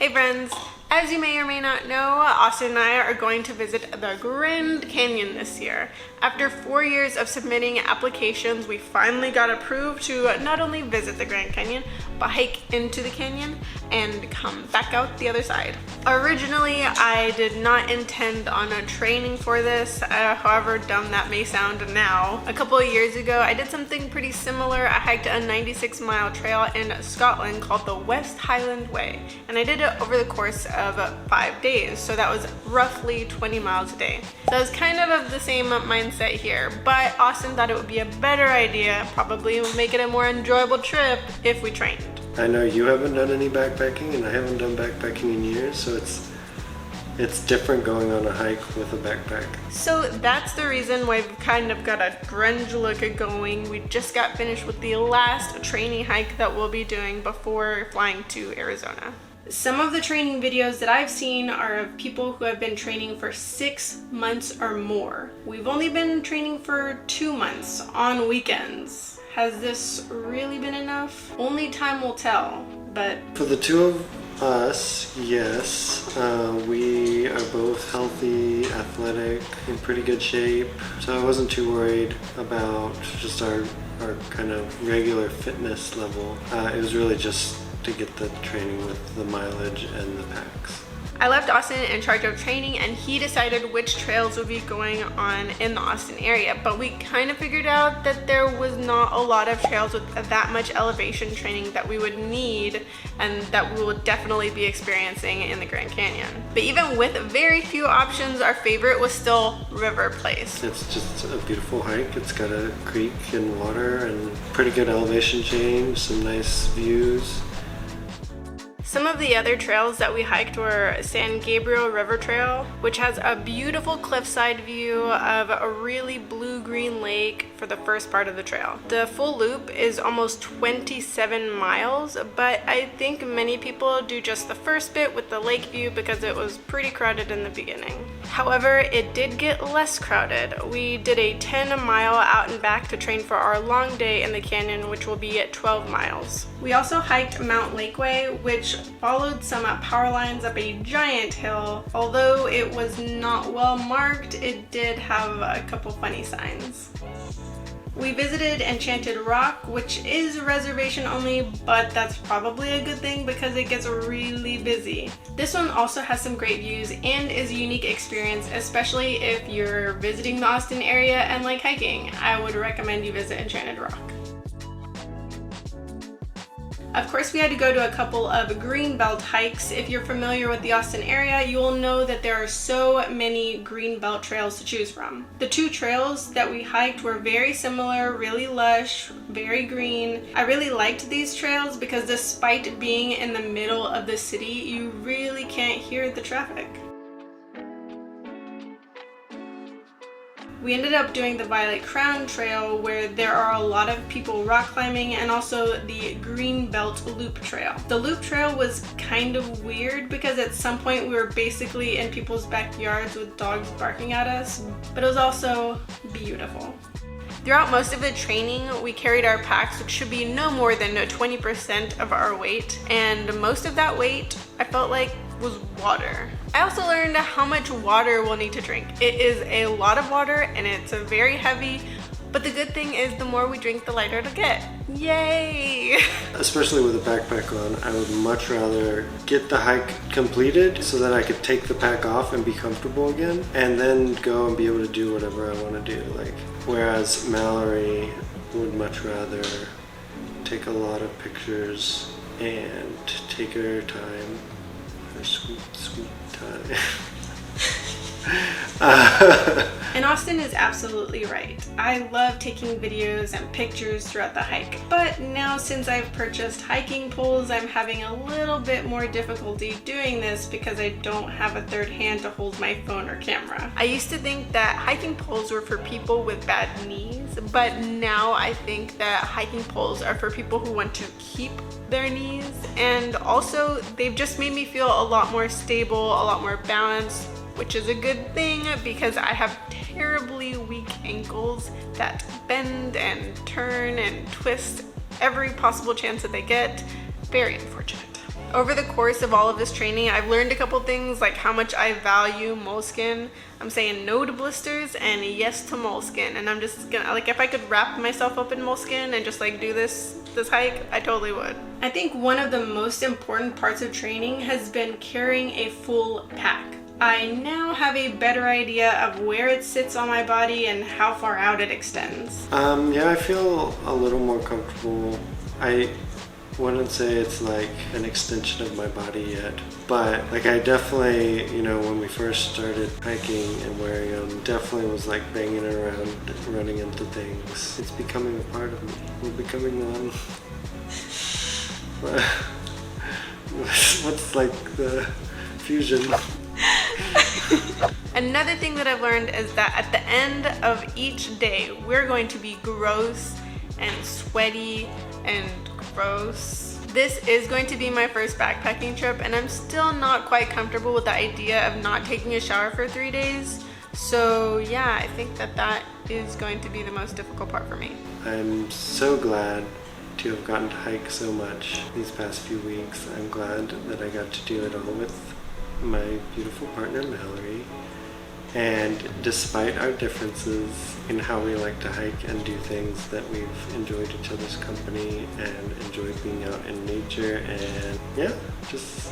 Hey friends, as you may or may not know, Austin and I are going to visit the Grand Canyon this year. After 4 years of submitting applications, we finally got approved to not only visit the Grand Canyon, but hike into the canyon and come back out the other side. Originally, I did not intend on training for this, however dumb that may sound now. A couple of years ago, I did something pretty similar. I hiked a 96-mile trail in Scotland called the West Highland Way, and I did it over the course of 5 days, so that was roughly 20 miles a day. So I was kind of the same mindset here, but Austin thought it would be a better idea, probably make it a more enjoyable trip if we trained. I know you haven't done any backpacking and I haven't done backpacking in years, so it's different going on a hike with a backpack. So that's the reason why we've kind of got a grunge look going. We just got finished with the last training hike that we'll be doing before flying to Arizona. Some of the training videos that I've seen are of people who have been training for 6 months or more. We've only been training for 2 months on weekends. Has this really been enough? Only time will tell, but... For the two of us, yes. We are both healthy, athletic, in pretty good shape. So I wasn't too worried about just our kind of regular fitness level. It was really just to get the training with the mileage and the packs. I left Austin in charge of training and he decided which trails would be going on in the Austin area, but we kind of figured out that there was not a lot of trails with that much elevation training that we would need and that we will definitely be experiencing in the Grand Canyon. But even with very few options, our favorite was still River Place. It's just a beautiful hike. It's got a creek and water and pretty good elevation change, some nice views. Some of the other trails that we hiked were San Gabriel River Trail, which has a beautiful cliffside view of a really blue-green lake for the first part of the trail. The full loop is almost 27 miles, but I think many people do just the first bit with the lake view because it was pretty crowded in the beginning. However, it did get less crowded. We did a 10-mile out and back to train for our long day in the canyon, which will be at 12 miles. We also hiked Mount Lakeway, which followed some power lines up a giant hill. Although it was not well marked, it did have a couple funny signs. We visited Enchanted Rock, which is reservation only, but that's probably a good thing because it gets really busy. This one also has some great views and is a unique experience, especially if you're visiting the Austin area and like hiking. I would recommend you visit Enchanted Rock. Of course, we had to go to a couple of greenbelt hikes. If you're familiar with the Austin area, you will know that there are so many greenbelt trails to choose from. The two trails that we hiked were very similar, really lush, very green. I really liked these trails because despite being in the middle of the city, you really can't hear the traffic. We ended up doing the Violet Crown Trail where there are a lot of people rock climbing, and also the Greenbelt Loop Trail. The Loop Trail was kind of weird because at some point we were basically in people's backyards with dogs barking at us, but it was also beautiful. Throughout most of the training, we carried our packs, which should be no more than 20% of our weight, and most of that weight, I felt like, was water. I also learned how much water we'll need to drink. It is a lot of water and it's very heavy, but the good thing is the more we drink, the lighter it'll get. Yay! Especially with a backpack on, I would much rather get the hike completed so that I could take the pack off and be comfortable again, and then go and be able to do whatever I want to do. Whereas Mallory would much rather take a lot of pictures and take her time, her sweet, sweet time. And Austin is absolutely right. I love taking videos and pictures throughout the hike, but now since I've purchased hiking poles, I'm having a little bit more difficulty doing this because I don't have a third hand to hold my phone or camera. I used to think that hiking poles were for people with bad knees, but now I think that hiking poles are for people who want to keep their knees, and also they've just made me feel a lot more stable, a lot more balanced, which is a good thing because I have terribly weak ankles that bend and turn and twist every possible chance that they get. Very unfortunate. Over the course of all of this training, I've learned a couple things like how much I value moleskin. I'm saying no to blisters and yes to moleskin, and I'm just gonna, like, if I could wrap myself up in moleskin and just like do this hike, I totally would. I think one of the most important parts of training has been carrying a full pack. I now have a better idea of where it sits on my body and how far out it extends. Yeah, I feel a little more comfortable. I wouldn't say it's like an extension of my body yet, but like I definitely, you know, when we first started hiking and wearing them, definitely was like banging around, running into things. It's becoming a part of me. We're becoming one. What's like the fusion? Another thing that I've learned is that at the end of each day, we're going to be gross and sweaty and gross. This is going to be my first backpacking trip, and I'm still not quite comfortable with the idea of not taking a shower for 3 days. So yeah, I think that is going to be the most difficult part for me. I'm so glad to have gotten to hike so much these past few weeks. I'm glad that I got to do it all with my beautiful partner Mallory, and despite our differences in how we like to hike and do things, that we've enjoyed each other's company and enjoyed being out in nature, and yeah, just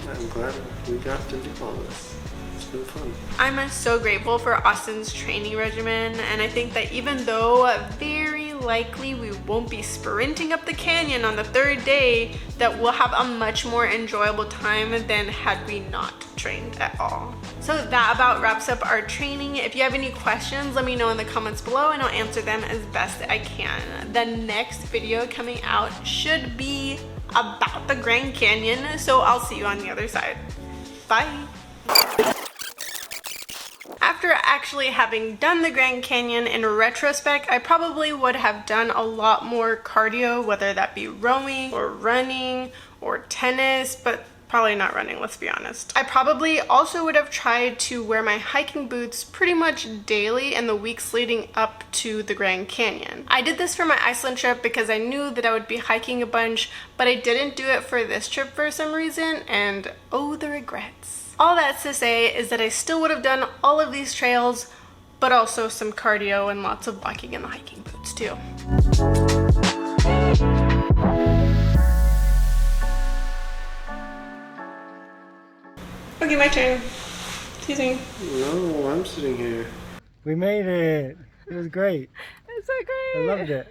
I'm glad we got to do all this. It's been fun. I'm so grateful for Austin's training regimen, and I think that even though very likely we won't be sprinting up the canyon on the 3rd day, that we'll have a much more enjoyable time than had we not trained at all. So that about wraps up our training. If you have any questions, let me know in the comments below and I'll answer them as best I can. The next video coming out should be about the Grand Canyon, so I'll see you on the other side. Bye. After actually having done the Grand Canyon, in retrospect, I probably would have done a lot more cardio, whether that be rowing or running or tennis, but probably not running, let's be honest. I probably also would have tried to wear my hiking boots pretty much daily in the weeks leading up to the Grand Canyon. I did this for my Iceland trip because I knew that I would be hiking a bunch, but I didn't do it for this trip for some reason, and oh, the regrets. All that's to say is that I still would have done all of these trails, but also some cardio and lots of walking in the hiking boots too. Okay, my turn. Excuse me. No, I'm sitting here. We made it. It was great. It's so great. I loved it.